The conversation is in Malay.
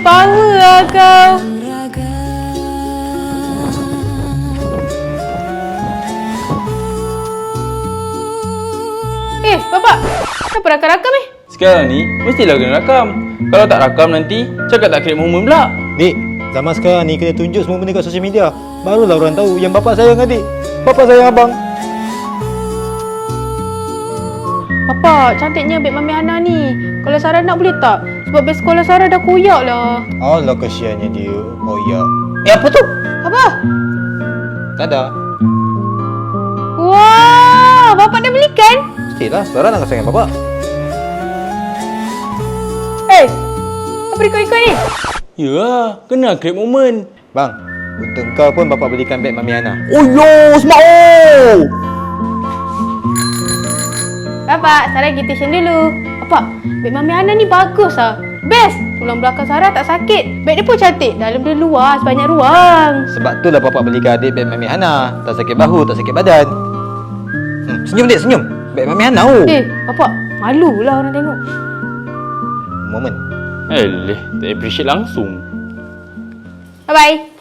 Power lah kau. Bapak, kenapa rakam-rakam ni? Sekarang ni, mestilah kena rakam. Kalau tak rakam nanti, cakap tak kira momen pula. Dik, zaman sekarang ni kena tunjuk semua benda kat sosial media. Barulah orang tahu yang bapak sayang adik, bapak sayang abang. Bapak, cantiknya beg Mami Hana ni. Kalau Sarah nak boleh tak? Sebab beg sekolah Sarah dah koyak lah. Allah kesiannya dia. Oh ya. Apa tu? Apa? Tak ada. Wah, bapak dah belikan? Mestilah, Sarah nak sayang bapak. Apa ikut-ikut ni? Ya, kena create momen. Bang, untuk kau pun bapak belikan beg Mami Hana. Oh yo, smart oh! Bapak, Sarah pergi tuition dulu. Bapak, beg Mami Hana ni bagus lah. Best! Tulang belakang Sarah tak sakit. Beg dia pun cantik. Dalam dia luas, banyak ruang. Sebab tu lah bapak belikan adik beg Mami Hana. Tak sakit bahu, tak sakit badan. Senyum dik, senyum. Beg Mami Hana. Bapak, malulah orang tengok. Moment. Tak appreciate langsung. Bye-bye.